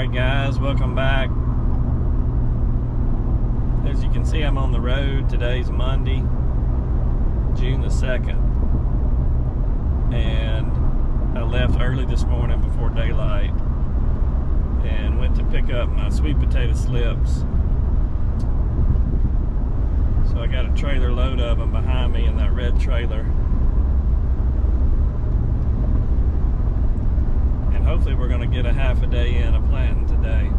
Alright guys, welcome back. As you can see, I'm on the road. Today's Monday, June the 2nd. And I left early this morning before daylight and went to pick up my sweet potato slips. So I got a trailer load of them behind me in that red trailer. Hopefully we're going to get a half a day in of planting today.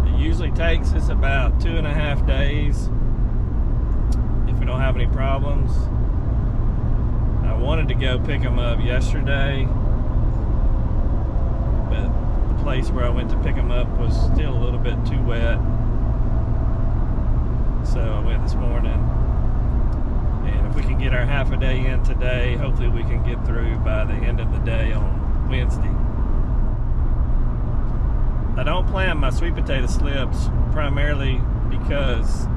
It usually takes us about 2.5 days if we don't have any problems. I wanted to go pick them up yesterday, but the place where I went to pick them up was still a little bit too wet. So I went this morning, and if we can get our half a day in today, hopefully we can get through by the end of the day on Wednesday. I don't plant my sweet potato slips primarily because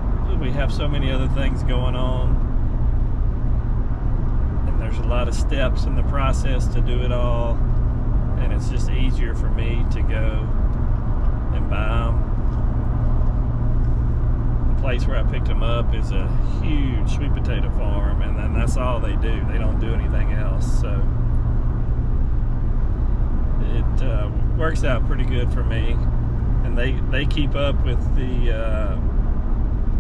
we have so many other things going on, and there's a lot of steps in the process to do it all, and it's just easier for me to go and buy them. The place where I picked them up is a huge sweet potato farm, and then that's all they do. They don't do anything else, so it works out pretty good for me. And they keep up with the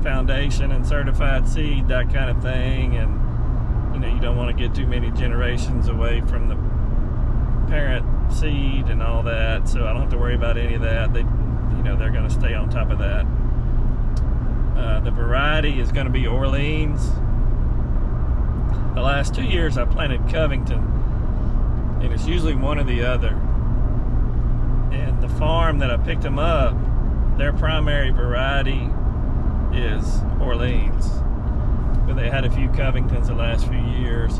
foundation and certified seed, that kind of thing, and you know, you don't want to get too many generations away from the parent seed and all that, so I don't have to worry about any of that. They're going to stay on top of that. The variety is going to be Orleans. The last 2 years I planted Covington, and it's usually one or the other. And the farm that I picked them up, their primary variety is Orleans, but they had a few Covingtons the last few years.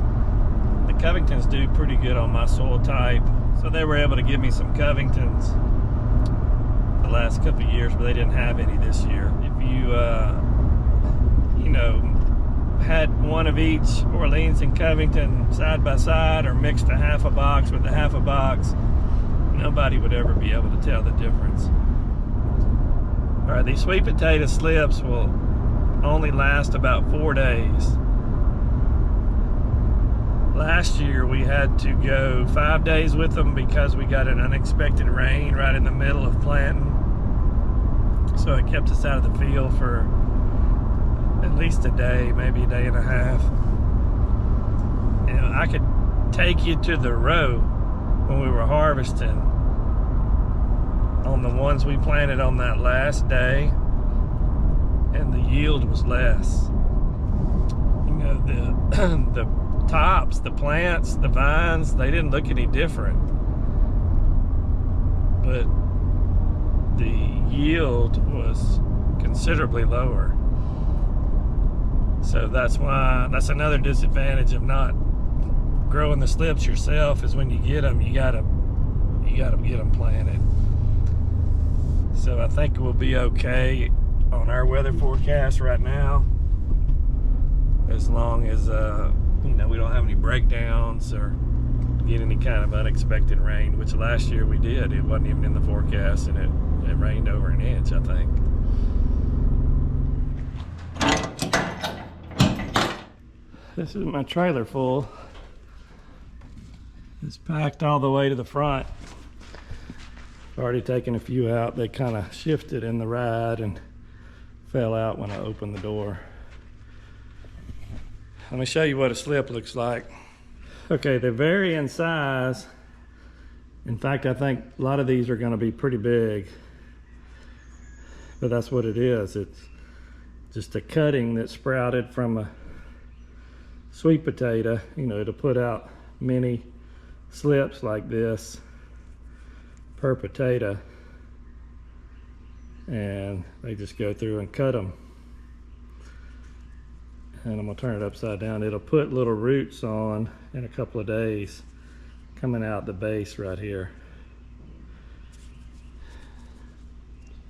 The Covingtons do pretty good on my soil type, so they were able to give me some Covingtons the last couple of years, but they didn't have any this year. If you had one of each Orleans and Covington side by side, or mixed a half a box with a half a box, nobody would ever be able to tell the difference. All right, these sweet potato slips will only last about 4 days. Last year we had to go 5 days with them because we got an unexpected rain right in the middle of planting. So it kept us out of the field for at least a day, maybe a day and a half. And I could take you to the row when we were harvesting on the ones we planted on that last day, and the yield was less. You know, the tops, the plants, the vines, they didn't look any different, but the yield was considerably lower. So that's another disadvantage of not growing the slips yourself, is when you get them, you gotta get them planted. So I think we'll be okay on our weather forecast right now, as long as we don't have any breakdowns or get any kind of unexpected rain, which last year we did. It wasn't even in the forecast, and it rained over an inch, I think. This is my trailer full. It's packed all the way to the front. I've already taken a few out. They kind of shifted in the ride and fell out when I opened the door. Let me show you what a slip looks like. Okay, they vary in size. In fact, I think a lot of these are going to be pretty big, but that's what it is. It's just a cutting that sprouted from a sweet potato, to put out many slips like this per potato, and they just go through and cut them. And I'm gonna turn it upside down. It'll put little roots on in a couple of days, coming out the base right here.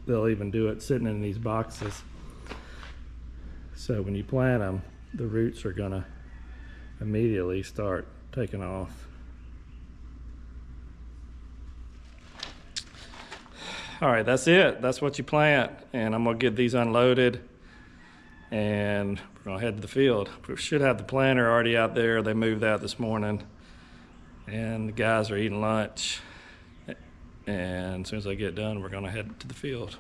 They'll even do it sitting in these boxes. So when you plant them, the roots are gonna immediately start taking off. All right, that's it. That's what you plant. And I'm gonna get these unloaded and we're gonna head to the field. We should have the planter already out there. They moved that this morning and the guys are eating lunch. And as soon as I get done, we're gonna head to the field.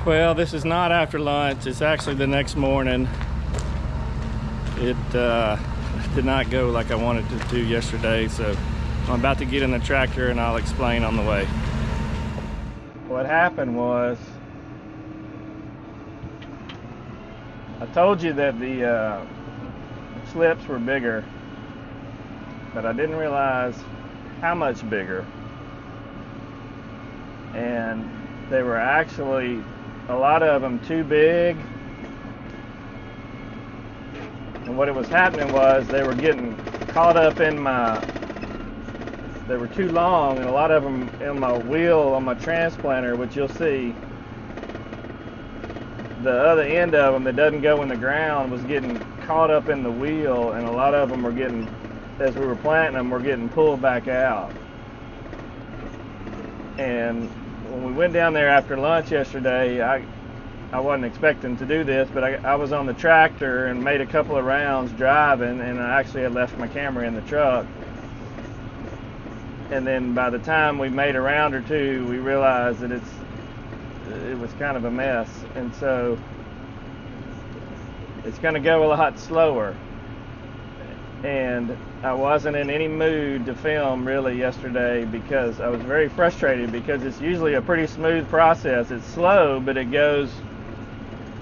Well, this is not after lunch. It's actually the next morning. It did not go like I wanted it to yesterday, so I'm about to get in the tractor and I'll explain on the way. What happened was, I told you that the slips were bigger, but I didn't realize how much bigger. And they were actually, a lot of them, too big. And what it was happening was they were getting caught up in they were too long, and a lot of them in my wheel on my transplanter, which you'll see, the other end of them that doesn't go in the ground was getting caught up in the wheel, and a lot of them were getting, as we were planting them, were getting pulled back out. And when we went down there after lunch yesterday, I wasn't expecting to do this, but I was on the tractor and made a couple of rounds driving, and I actually had left my camera in the truck. And then by the time we made a round or two, we realized that it was kind of a mess, and so it's going to go a lot slower. And I wasn't in any mood to film really yesterday because I was very frustrated, because it's usually a pretty smooth process. It's slow, but it goes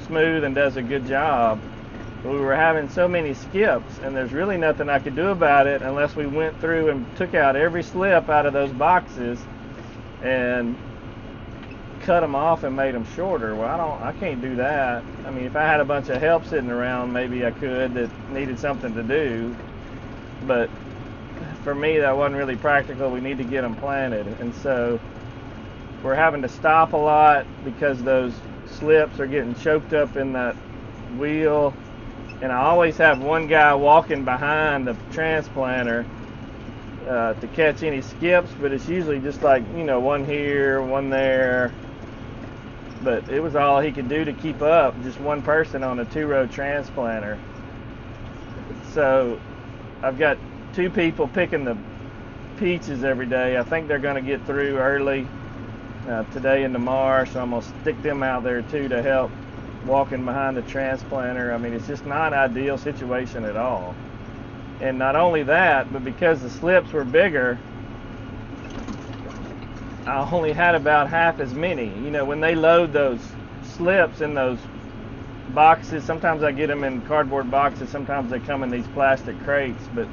smooth and does a good job. But we were having so many skips, and there's really nothing I could do about it unless we went through and took out every slip out of those boxes and cut them off and made them shorter. Well, I can't do that. I mean, if I had a bunch of help sitting around, maybe I could, that needed something to do. But for me, that wasn't really practical. We need to get them planted. And so we're having to stop a lot because those slips are getting choked up in that wheel. And I always have one guy walking behind the transplanter to catch any skips, but it's usually just like, one here, one there. But it was all he could do to keep up, just one person on a 2-row transplanter. So I've got 2 people picking the peaches every day. I think they're going to get through early today and tomorrow, so I'm going to stick them out there too to help walking behind the transplanter. I mean, it's just not an ideal situation at all. And not only that, but because the slips were bigger, I only had about half as many. When they load those slips in those boxes, sometimes I get them in cardboard boxes, sometimes they come in these plastic crates, but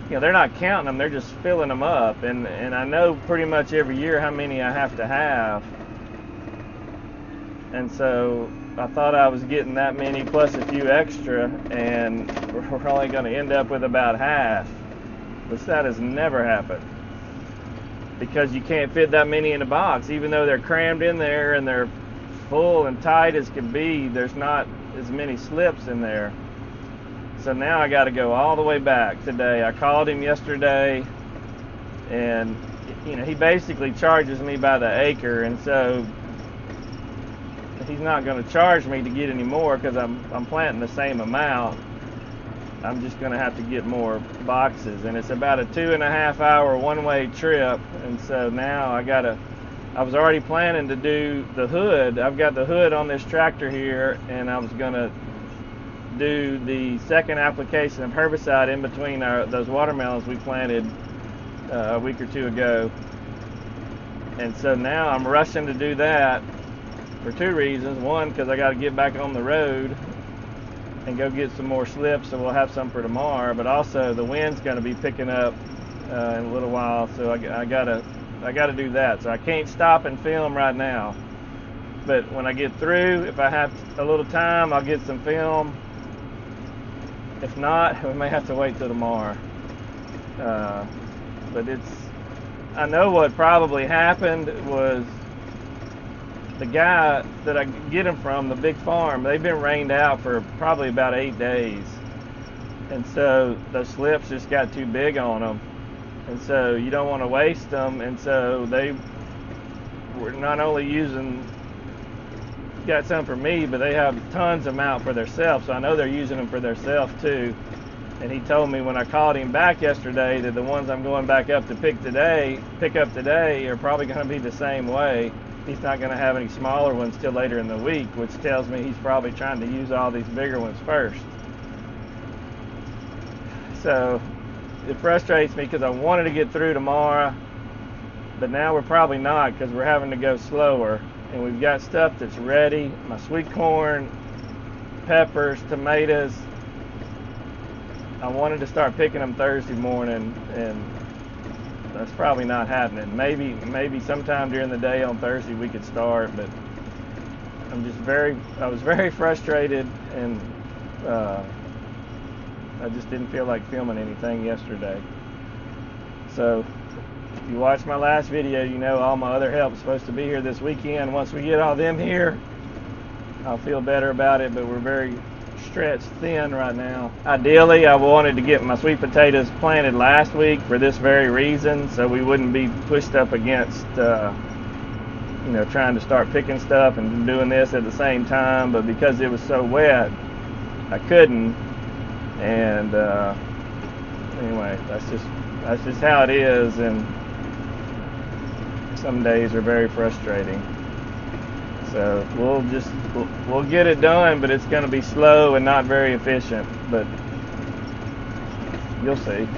they're not counting them, they're just filling them up, and I know pretty much every year how many I have to have. And so I thought I was getting that many plus a few extra, and we're only going to end up with about half. But that has never happened, because you can't fit that many in a box. Even though they're crammed in there and they're full and tight as can be, there's not as many slips in there. So now I got to go all the way back today. I called him yesterday, and he basically charges me by the acre, and so he's not going to charge me to get any more because I'm planting the same amount. I'm just going to have to get more boxes, and it's about a 2.5 hour one-way trip. And so now I was already planning to do the hood. I've got the hood on this tractor here, and I was going to do the second application of herbicide in between those watermelons we planted a week or 2 ago. And so now I'm rushing to do that for 2 reasons. One, because I got to get back on the road and go get some more slips, so we'll have some for tomorrow. But also the wind's going to be picking up in a little while, so I gotta do that. So I can't stop and film right now. But when I get through, if I have a little time, I'll get some film. If not, we may have to wait till tomorrow. But I know what probably happened was the guy that I get them from, the big farm, they've been rained out for probably about 8 days. And so those slips just got too big on them. And so you don't want to waste them. And so they were not only got some for me, but they have tons of them out for themselves. So I know they're using them for themselves too. And he told me when I called him back yesterday that the ones I'm going back up to pick up today are probably going to be the same way. He's not going to have any smaller ones till later in the week, which tells me he's probably trying to use all these bigger ones first. So it frustrates me because I wanted to get through tomorrow, but now we're probably not because we're having to go slower. And we've got stuff that's ready, my sweet corn, peppers, tomatoes. I wanted to start picking them Thursday morning, and that's probably not happening. Maybe sometime during the day on Thursday we could start, but I was very frustrated, and I just didn't feel like filming anything yesterday. So if you watched my last video, you know all my other help is supposed to be here this weekend. Once we get all them here, I'll feel better about it, but we're very stretched thin right now. Ideally, I wanted to get my sweet potatoes planted last week for this very reason, so we wouldn't be pushed up against trying to start picking stuff and doing this at the same time. But because it was so wet, I couldn't. And anyway, that's just how it is, and some days are very frustrating. So we'll get it done, but it's going to be slow and not very efficient, but you'll see.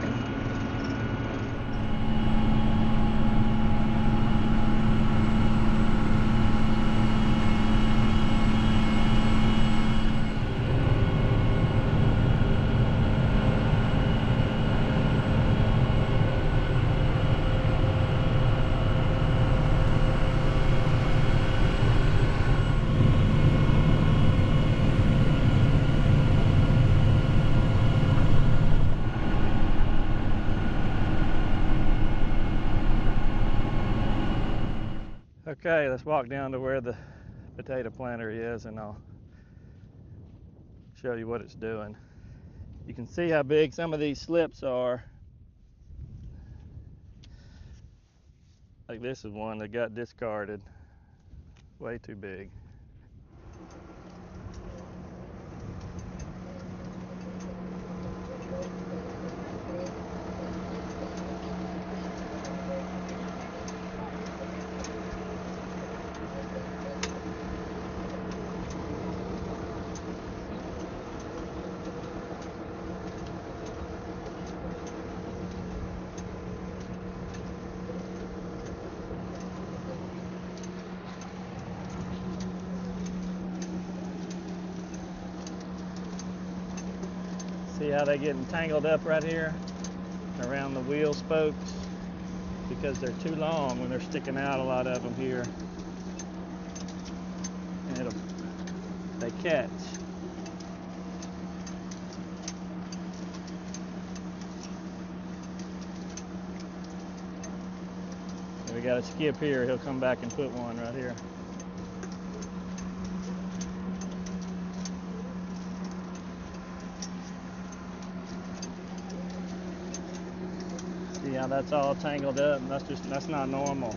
Okay, let's walk down to where the potato planter is, and I'll show you what it's doing. You can see how big some of these slips are. Like this is one that got discarded. Way too big. See how they getting tangled up right here around the wheel spokes because they're too long when they're sticking out, a lot of them here, and they catch. So we got to skip here. He'll come back and put one right here. See how that's all tangled up? That's not normal.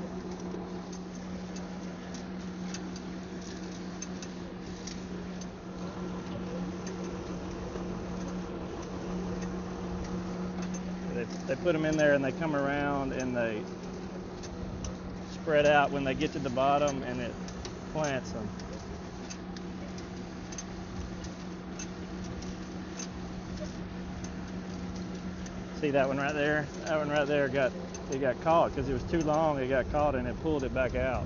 They put them in there and they come around and they spread out when they get to the bottom, and it plants them. See that one right there? That one right there got caught because it was too long. It got caught and it pulled it back out.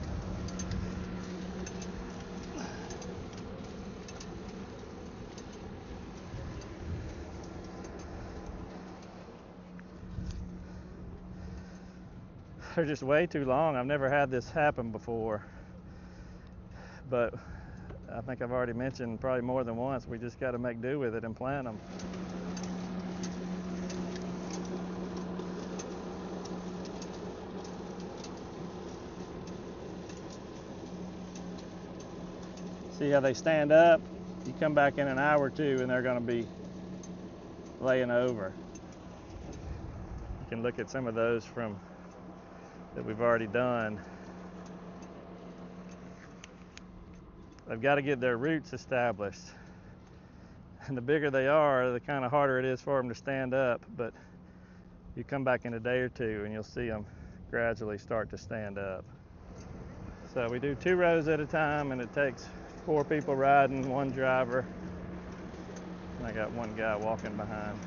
They're just way too long. I've never had this happen before, but I think I've already mentioned probably more than once, we just got to make do with it and plant them. See how they stand up? You come back in an hour or two and they're going to be laying over. You can look at some of those from that we've already done. They've got to get their roots established. And the bigger they are, the kind of harder it is for them to stand up. But you come back in a day or two and you'll see them gradually start to stand up. So we do 2 rows at a time, and it takes 4 people riding, 1 driver. And I got 1 guy walking behind.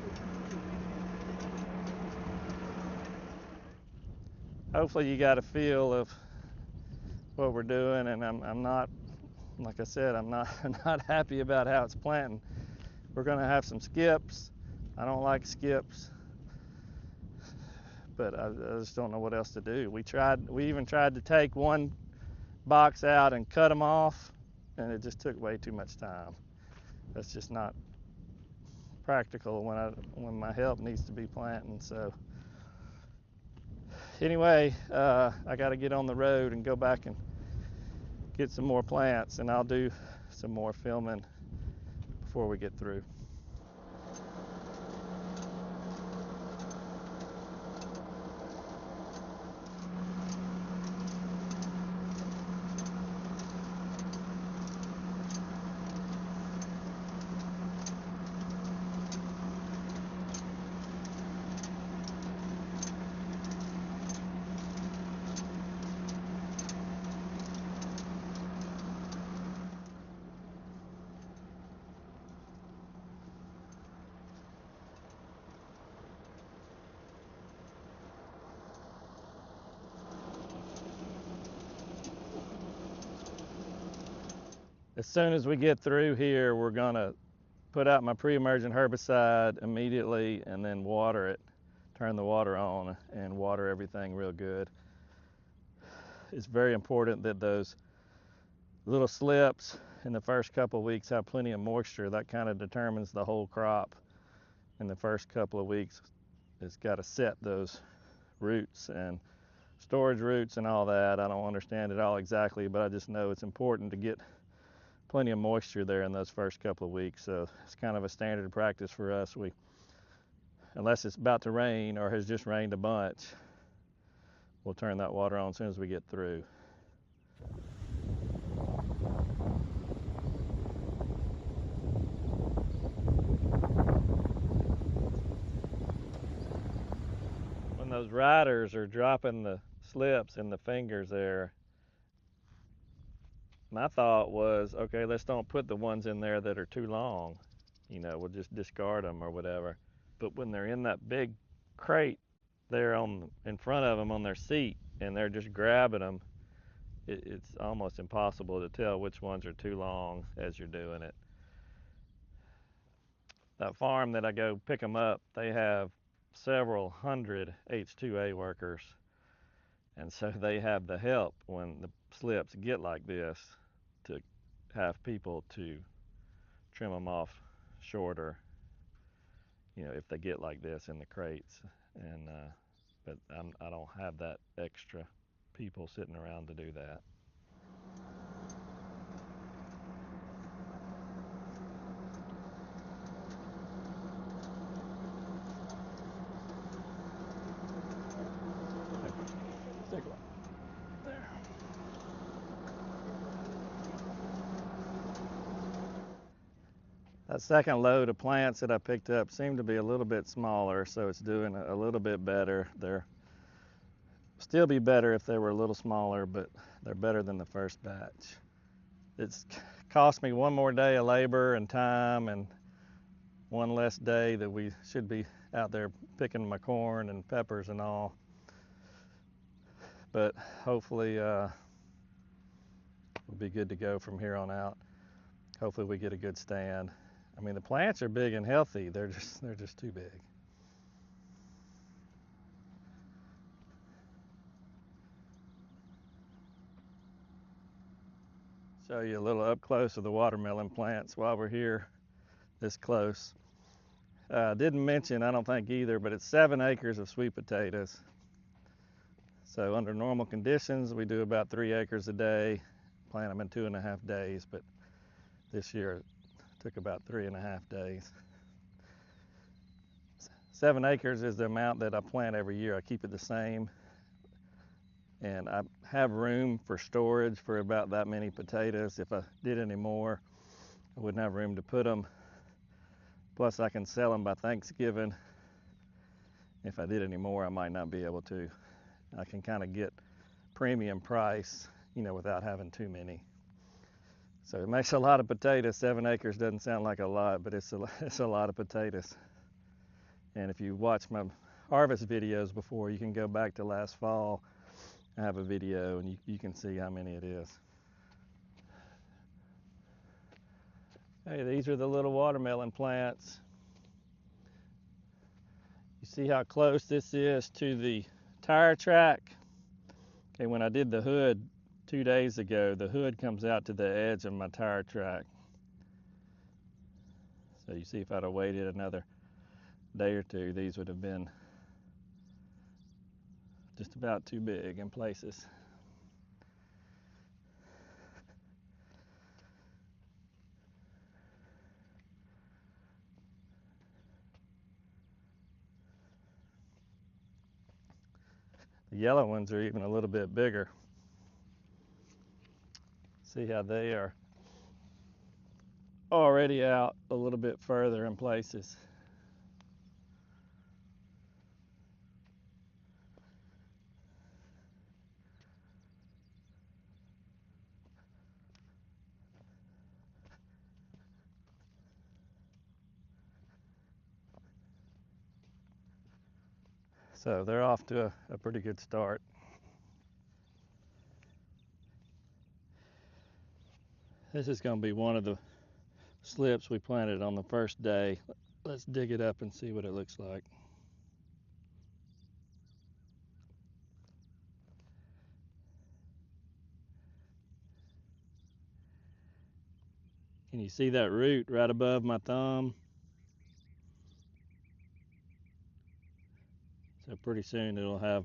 Hopefully you got a feel of what we're doing, and I'm not, like I said, I'm not happy about how it's planting. We're going to have some skips. I don't like skips, but I just don't know what else to do. We even tried to take 1 box out and cut them off, and it just took way too much time. That's just not practical when my help needs to be planting. So anyway, I got to get on the road and go back and get some more plants, and I'll do some more filming before we get through. As soon as we get through here, we're gonna put out my pre-emergent herbicide immediately and then water it, turn the water on and water everything real good. It's very important that those little slips in the first couple of weeks have plenty of moisture. That kind of determines the whole crop. In the first couple of weeks, it's got to set those roots and storage roots and all that. I don't understand it all exactly, but I just know it's important to get plenty of moisture there in those first couple of weeks. So it's kind of a standard practice for us. Unless it's about to rain or has just rained a bunch, we'll turn that water on as soon as we get through. When those riders are dropping the slips in the fingers there, my thought was, okay, let's don't put the ones in there that are too long. We'll just discard them or whatever. But when they're in that big crate there in front of them on their seat and they're just grabbing them, it's almost impossible to tell which ones are too long as you're doing it. That farm that I go pick them up, they have several hundred H2A workers, and so they have the help when the slips get like this to have people to trim them off shorter, if they get like this in the crates. And but I don't have that extra people sitting around to do that. Take a look. There. That second load of plants that I picked up seemed to be a little bit smaller, so it's doing a little bit better. They're still be better if they were a little smaller, but they're better than the first batch. It's cost me 1 more day of labor and time and 1 less day that we should be out there picking my corn and peppers and all. But hopefully we'll be good to go from here on out. Hopefully we get a good stand. I mean, the plants are big and healthy. They're just too big. Show you a little up close of the watermelon plants while we're here this close. Didn't mention, I don't think either, but it's 7 acres of sweet potatoes. So under normal conditions, we do about 3 acres a day, plant them in 2.5 days, but This year it took about 3.5 days. 7 acres is the amount that I plant every year. I keep it the same, and I have room for storage for about that many potatoes. If I did any more, I wouldn't have room to put them. Plus I can sell them by Thanksgiving. If I did any more, I might not be able to. I can kind of get premium price, without having too many. So it makes a lot of potatoes. 7 acres doesn't sound like a lot, but it's a lot of potatoes. And if you watch my harvest videos before, you can go back to last fall. I have a video and you can see how many it is. Hey, these are the little watermelon plants. You see how close this is to the tire track? Okay, when I did the hood 2 days ago, the hood comes out to the edge of my tire track. So you see, if I'd have waited another day or two, these would have been just about too big in places. The yellow ones are even a little bit bigger. See how they are already out a little bit further in places. So they're off to a pretty good start. This is going to be one of the slips we planted on the first day. Let's dig it up and see what it looks like. Can you see that root right above my thumb? So pretty soon it'll have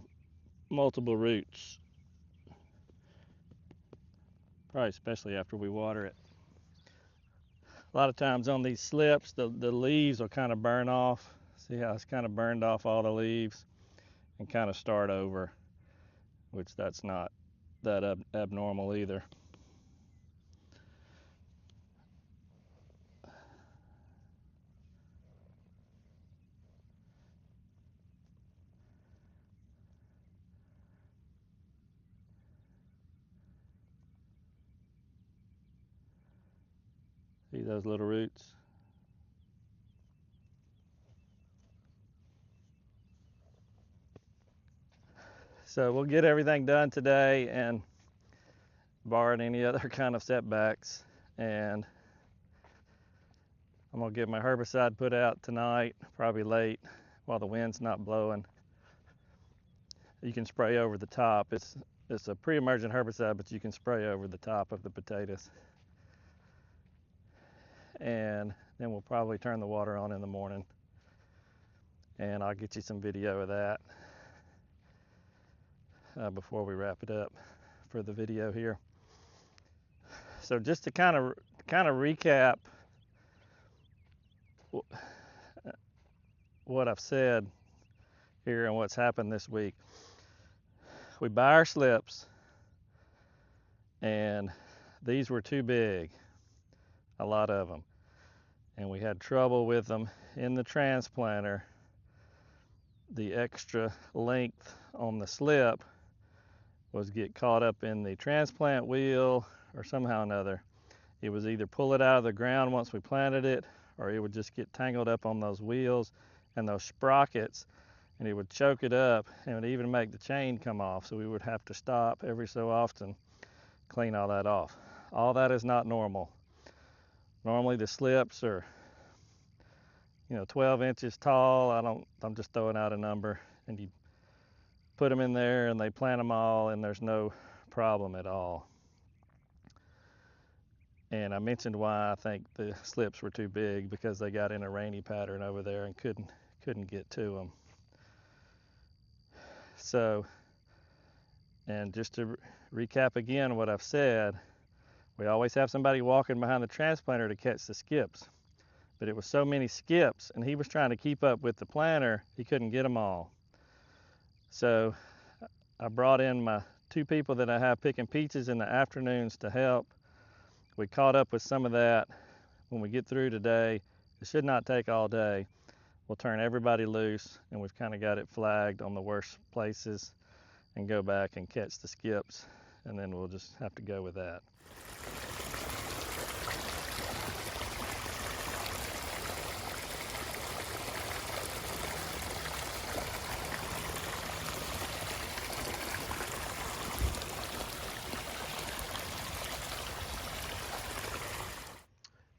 multiple roots. Probably especially after we water it. A lot of times on these slips, the leaves will kind of burn off. See how it's kind of burned off all the leaves and kind of start over, which that's not that abnormal either. See those little roots? So we'll get everything done today, and barring any other kind of setbacks, and I'm gonna get my herbicide put out tonight, probably late while the wind's not blowing. You can spray over the top. It's a pre-emergent herbicide, but you can spray over the top of the potatoes. And then we'll probably turn the water on in the morning, and I'll get you some video of that before we wrap it up for the video here. So just to kind of recap what I've said here and what's happened this week. We buy our slips, and these were too big, a lot of them, and we had trouble with them in the transplanter. The extra length on the slip was get caught up in the transplant wheel, or somehow or another it was either pull it out of the ground once we planted it, or it would just get tangled up on those wheels and those sprockets, and it would choke it up, and it would even make the chain come off. So we would have to stop every so often, clean all that off. All that is not normal. Normally the slips are 12 inches tall. I'm just throwing out a number, and you put them in there and they plant them all, and there's no problem at all. And I mentioned why I think the slips were too big, because they got in a rainy pattern over there and couldn't get to them. So, and just to recap again what I've said, We always have somebody walking behind the transplanter to catch the skips, but it was so many skips and he was trying to keep up with the planter, he couldn't get them all. So I brought in my 2 people that I have picking peaches in the afternoons to help. We caught up with some of that. When we get through today, it should not take all day. We'll turn everybody loose, and we've kind of got it flagged on the worst places and go back and catch the skips, and then we'll just have to go with that.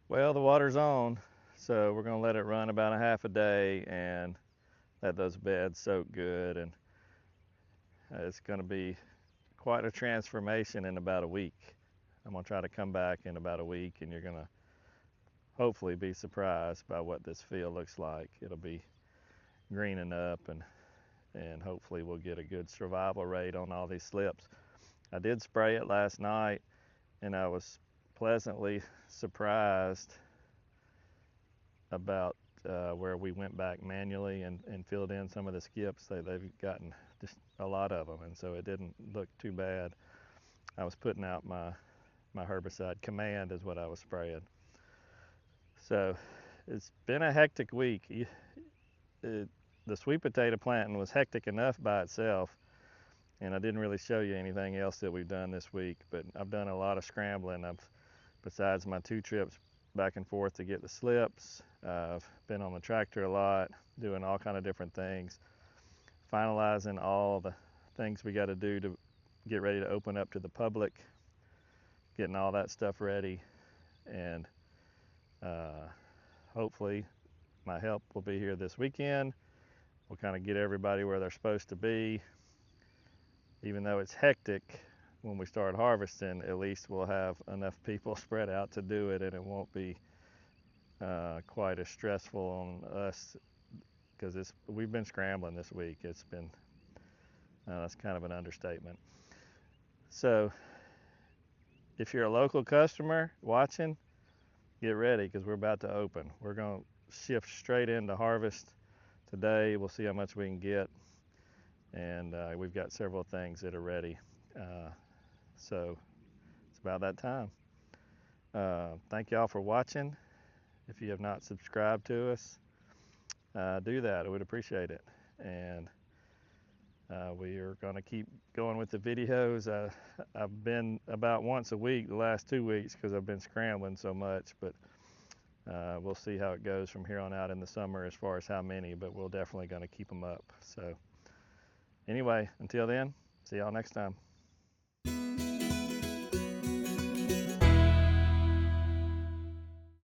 Well, the water's on, so we're gonna let it run about a half a day and let those beds soak good, and it's gonna be quite a transformation in about a week. I'm gonna try to come back in about a week, and you're gonna hopefully be surprised by what this field looks like. It'll be greening up, and hopefully we'll get a good survival rate on all these slips. I did spray it last night, and I was pleasantly surprised about where we went back manually and filled in some of the skips. They've gotten just a lot of them, and so it didn't look too bad. I was putting out my herbicide. Command is what I was spraying. So it's been a hectic week. The sweet potato planting was hectic enough by itself, and I didn't really show you anything else that we've done this week, but I've done a lot of scrambling. Besides my 2 trips back and forth to get the slips, I've been on the tractor a lot, doing all kind of different things, finalizing all the things we got to do to get ready to open up to the public, getting all that stuff ready, and hopefully my help will be here this weekend. We'll kind of get everybody where they're supposed to be. Even though it's hectic when we start harvesting, at least we'll have enough people spread out to do it, and it won't be quite as stressful on us, because we've been scrambling this week. It's been that's kind of an understatement. So if you're a local customer watching, get ready, because we're about to open. We're going to shift straight into harvest today. We'll see how much we can get, and we've got several things that are ready. So it's about that time. Thank y'all for watching. If you have not subscribed to us, do that. I would appreciate it. And we are going to keep going with the videos. I've been about once a week the last 2 weeks because I've been scrambling so much, but we'll see how it goes from here on out in the summer as far as how many, but we're definitely going to keep them up. So anyway, until then, see y'all next time.